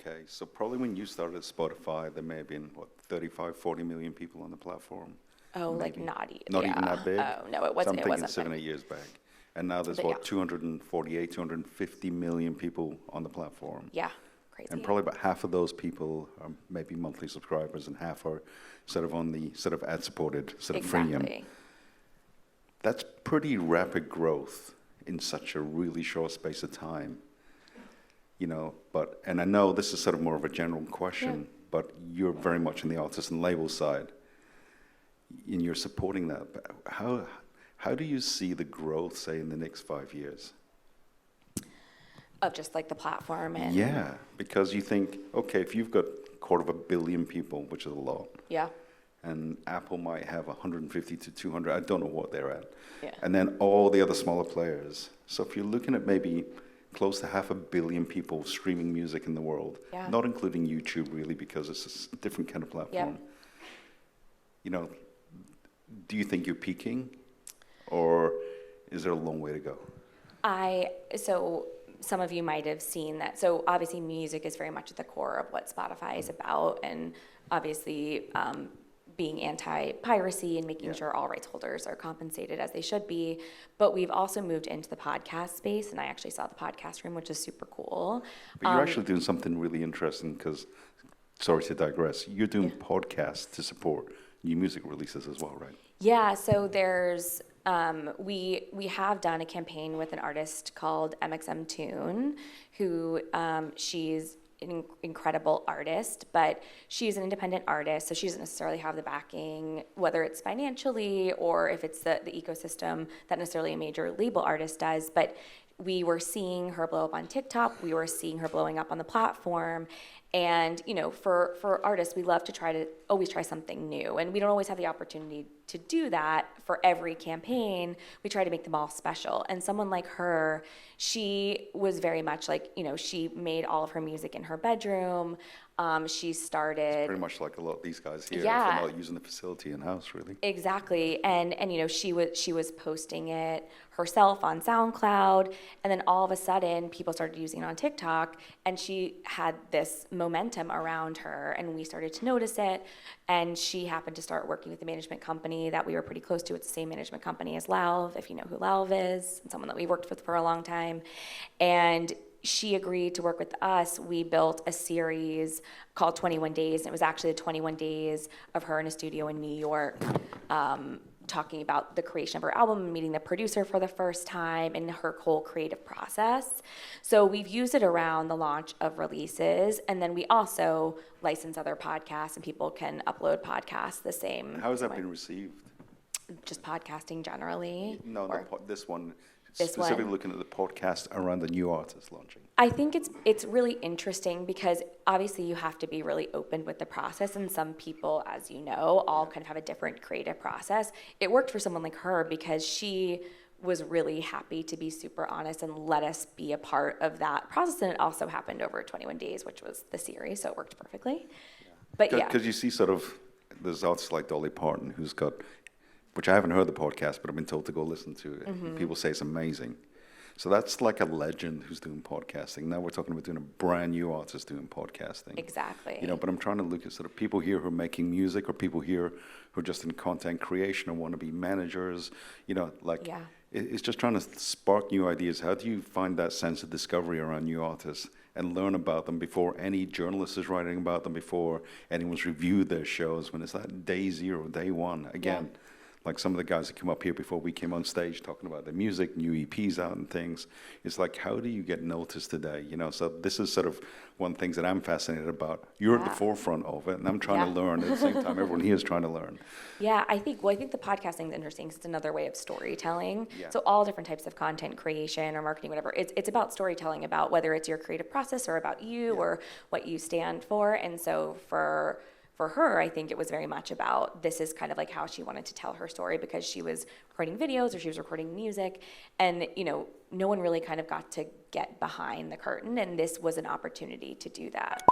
Okay, so probably when you started at Spotify, there may have been, 35, 40 million people on the platform? Oh, Maybe. not even. Not even that big? Oh, no, it wasn't. So I'm thinking 7, 8 years back. And now there's, But yeah. 248, 250 million people on the platform. Yeah, crazy. And probably about half of those people are maybe monthly subscribers and half are sort of on the sort of ad-supported sort of freemium. That's pretty rapid growth in such a really short space of time. And I know this is sort of more of a general question, but you're very much in the artist and label side, and you're supporting that. But how do you see the growth, say, in the next 5 years? Of just like the platform and... Yeah, because you think, okay, if you've got 250 million people, which is a lot. Yeah. And Apple might have 150 to 200, I don't know what they're at. Yeah. And then all the other smaller players. So if you're looking at maybe close to 500 million people streaming music in the world, not including YouTube really, because it's a different kind of platform. Do you think you're peaking, or is there a long way to go? So some of you might have seen that. So obviously music is very much at the core of what Spotify is about, and obviously being anti-piracy and making sure all rights holders are compensated as they should be. But we've also moved into the podcast space, and I actually saw the podcast room, which is super cool. But you're actually doing something really interesting because, sorry to digress, you're doing podcasts to support new music releases as well, right? Yeah, so there's, we have done a campaign with an artist called MXM Tune, who she's an incredible artist, but she's an independent artist, so she doesn't necessarily have the backing, whether it's financially or if it's the ecosystem that necessarily a major label artist does. But we were seeing her blow up on TikTok, we were seeing her blowing up on the platform. And, for artists, we love to always try something new. And we don't always have the opportunity to do that for every campaign. We try to make them all special. And someone like her, she was very much like, she made all of her music in her bedroom. She started... It's pretty much like a lot of these guys here. Yeah. They're not using the facility in-house, really. Exactly. And she was posting it herself on SoundCloud, and then all of a sudden people started using it on TikTok, and she had this momentum around her, and we started to notice it. And she happened to start working with the management company that we were pretty close to. It's the same management company as Lauv, if you know who Lauv is, and someone that we worked with for a long time. And she agreed to work with us. We built a series called 21 Days, and it was actually the 21 days of her in a studio in New York, talking about the creation of her album, meeting the producer for the first time, and her whole creative process. So we've used it around the launch of releases, and then we also license other podcasts, and people can upload podcasts the same. How has that been received? Just podcasting generally? No, this one. Specifically looking at the podcast around the new artist launching. I think it's really interesting because obviously you have to be really open with the process, and some people, as you know, all kind of have a different creative process. It worked for someone like her because she was really happy to be super honest and let us be a part of that process, and it also happened over 21 days, which was the series, so it worked perfectly. But because you see sort of, there's artists like Dolly Parton who's got, which I haven't heard the podcast, but I've been told to go listen to it. Mm-hmm. People say it's amazing. So that's like a legend who's doing podcasting. Now we're talking about doing a brand new artist doing podcasting. Exactly. But I'm trying to look at sort of people here who are making music, or people here who are just in content creation or want to be managers. It's just trying to spark new ideas. How do you find that sense of discovery around new artists and learn about them before any journalist is writing about them, before anyone's reviewed their shows, when it's that day zero, day one? Again, like some of the guys that come up here before we came on stage talking about their music, new EPs out and things. It's like, how do you get noticed today? So this is sort of one of the things that I'm fascinated about. You're at the forefront of it, and I'm trying to learn at the same time. Everyone here is trying to learn. Yeah, I think the podcasting is interesting because it's another way of storytelling. Yeah. So all different types of content creation or marketing, whatever, it's about storytelling, about whether it's your creative process or about you or what you stand for. And so for her, I think it was very much about, this is kind of like how she wanted to tell her story, because she was recording videos or she was recording music, and no one really kind of got to get behind the curtain, and this was an opportunity to do that.